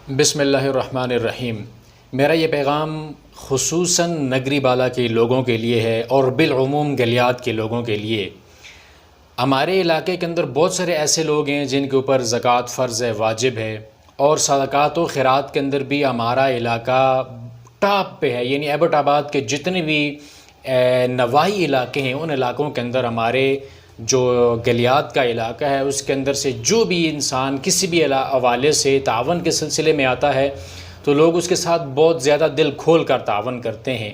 بسم اللہ الرحمن الرحیم۔ میرا یہ پیغام خصوصاً نگری بالا کے لوگوں کے لیے ہے اور بالعموم گلیات کے لوگوں کے لیے۔ ہمارے علاقے کے اندر بہت سارے ایسے لوگ ہیں جن کے اوپر زکوٰۃ فرض ہے، واجب ہے، اور صدقات و خیرات کے اندر بھی ہمارا علاقہ ٹاپ پہ ہے، یعنی ایبٹ آباد کے جتنے بھی نواحی علاقے ہیں ان علاقوں کے اندر ہمارے جو گلیات کا علاقہ ہے اس کے اندر سے جو بھی انسان کسی بھی حوالے سے تعاون کے سلسلے میں آتا ہے تو لوگ اس کے ساتھ بہت زیادہ دل کھول کر تعاون کرتے ہیں۔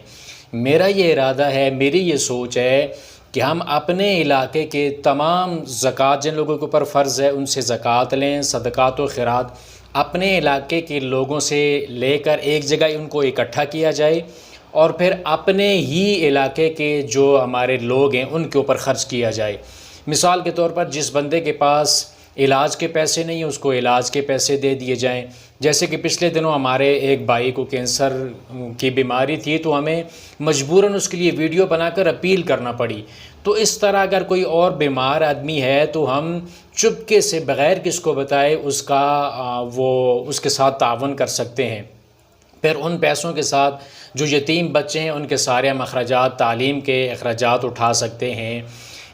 میرا یہ ارادہ ہے، میری یہ سوچ ہے کہ ہم اپنے علاقے کے تمام زکوٰۃ جن لوگوں کے اوپر فرض ہے ان سے زکوٰۃ لیں، صدقات و خیرات اپنے علاقے کے لوگوں سے لے کر ایک جگہ ان کو اکٹھا کیا جائے اور پھر اپنے ہی علاقے کے جو ہمارے لوگ ہیں ان کے اوپر خرچ کیا جائے۔ مثال کے طور پر جس بندے کے پاس علاج کے پیسے نہیں ہیں اس کو علاج کے پیسے دے دیے جائیں۔ جیسے کہ پچھلے دنوں ہمارے ایک بھائی کو کینسر کی بیماری تھی تو ہمیں مجبوراً اس کے لیے ویڈیو بنا کر اپیل کرنا پڑی۔ تو اس طرح اگر کوئی اور بیمار آدمی ہے تو ہم چپکے سے بغیر کس کو بتائے اس کے ساتھ تعاون کر سکتے ہیں۔ پھر ان پیسوں کے ساتھ جو یتیم بچے ہیں ان کے سارے ہم اخراجات، تعلیم کے اخراجات اٹھا سکتے ہیں۔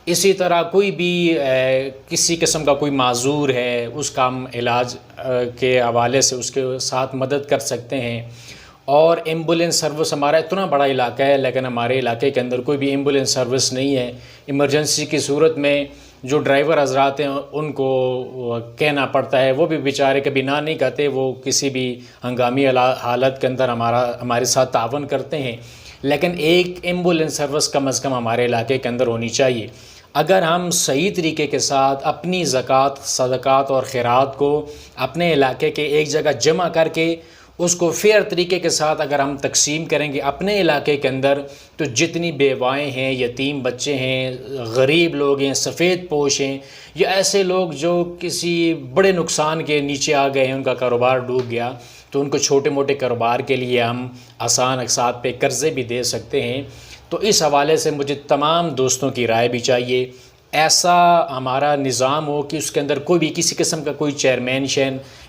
اسی طرح کوئی بھی کسی قسم کا کوئی معذور ہے اس کا ہم علاج کے حوالے سے اس کے ساتھ مدد کر سکتے ہیں۔ اور ایمبولینس سروس، ہمارا اتنا بڑا علاقہ ہے لیکن ہمارے علاقے کے اندر کوئی بھی ایمبولینس سروس نہیں ہے۔ ایمرجنسی کی صورت میں جو ڈرائیور حضرات ہیں ان کو کہنا پڑتا ہے، وہ بھی بیچارے کبھی نہ نہیں کہتے، وہ کسی بھی ہنگامی حالت کے اندر ہمارے ساتھ تعاون کرتے ہیں۔ لیکن ایک ایمبولینس سروس کم از کم ہمارے علاقے کے اندر ہونی چاہیے۔ اگر ہم صحیح طریقے کے ساتھ اپنی زکوٰۃ، صدقات اور خیرات کو اپنے علاقے کے ایک جگہ جمع کر کے اس کو فیئر طریقے کے ساتھ اگر ہم تقسیم کریں گے اپنے علاقے کے اندر، تو جتنی بیوائیں ہیں، یتیم بچے ہیں، غریب لوگ ہیں، سفید پوش ہیں، یا ایسے لوگ جو کسی بڑے نقصان کے نیچے آ گئے ہیں، ان کا کاروبار ڈوب گیا، تو ان کو چھوٹے موٹے کاروبار کے لیے ہم آسان اقساط پہ قرضے بھی دے سکتے ہیں۔ تو اس حوالے سے مجھے تمام دوستوں کی رائے بھی چاہیے۔ ایسا ہمارا نظام ہو کہ اس کے اندر کوئی بھی کسی قسم کا کوئی چیئرمین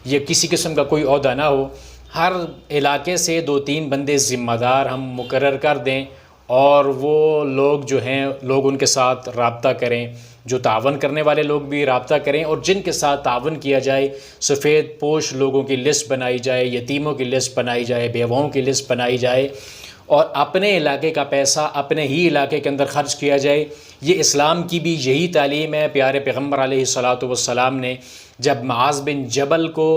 یا کسی قسم کا کوئی عہدہ نہ ہو، ہر علاقے سے 2-3 بندے ذمہ دار ہم مقرر کر دیں اور وہ لوگ جو ہیں لوگ ان کے ساتھ رابطہ کریں، جو تعاون کرنے والے لوگ بھی رابطہ کریں، اور جن کے ساتھ تعاون کیا جائے سفید پوش لوگوں کی لسٹ بنائی جائے، یتیموں کی لسٹ بنائی جائے، بیواؤں کی لسٹ بنائی جائے، اور اپنے علاقے کا پیسہ اپنے ہی علاقے کے اندر خرچ کیا جائے۔ یہ اسلام کی بھی یہی تعلیم ہے۔ پیارے پیغمبر علیہ الصلاۃ والسلام نے جب معاذ بن جبل کو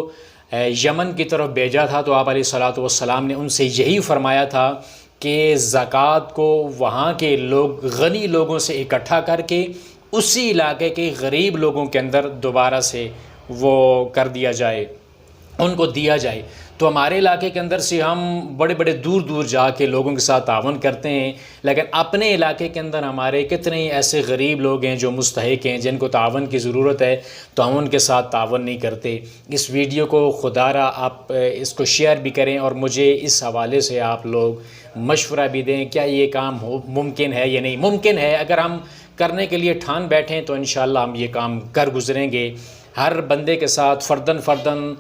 یمن کی طرف بھیجا تھا تو آپ علیہ الصلاۃ والسلام نے ان سے یہی فرمایا تھا کہ زکوٰۃ کو وہاں کے لوگ غنی لوگوں سے اکٹھا کر کے اسی علاقے کے غریب لوگوں کے اندر دوبارہ سے وہ کر دیا جائے، ان کو دیا جائے۔ تو ہمارے علاقے کے اندر سے ہم بڑے بڑے دور دور جا کے لوگوں کے ساتھ تعاون کرتے ہیں، لیکن اپنے علاقے کے اندر ہمارے کتنے ایسے غریب لوگ ہیں جو مستحق ہیں، جن کو تعاون کی ضرورت ہے، تو ہم ان کے ساتھ تعاون نہیں کرتے۔ اس ویڈیو کو خدا را آپ اس کو شیئر بھی کریں اور مجھے اس حوالے سے آپ لوگ مشورہ بھی دیں، کیا یہ کام ممکن ہے یا نہیں ممکن ہے۔ اگر ہم کرنے کے لیے ٹھان بیٹھیں تو انشاءاللہ ہم یہ کام کر گزریں گے۔ ہر بندے کے ساتھ فرداً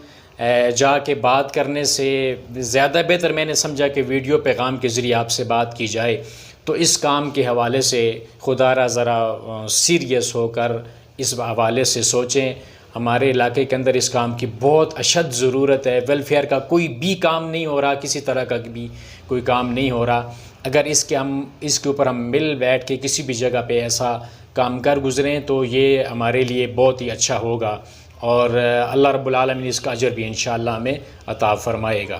جا کے بات کرنے سے زیادہ بہتر میں نے سمجھا کہ ویڈیو پیغام کے ذریعے آپ سے بات کی جائے۔ تو اس کام کے حوالے سے خدا را ذرا سیریس ہو کر اس حوالے سے سوچیں۔ ہمارے علاقے کے اندر اس کام کی بہت اشد ضرورت ہے۔ ویلفیئر کا کوئی بھی کام نہیں ہو رہا، کسی طرح کا بھی کوئی کام نہیں ہو رہا۔ اگر اس کے اوپر ہم مل بیٹھ کے کسی بھی جگہ پہ ایسا کام کر گزریں تو یہ ہمارے لیے بہت ہی اچھا ہوگا، اور اللہ رب العالمین اس کا اجر بھی انشاءاللہ ہمیں عطا فرمائے گا۔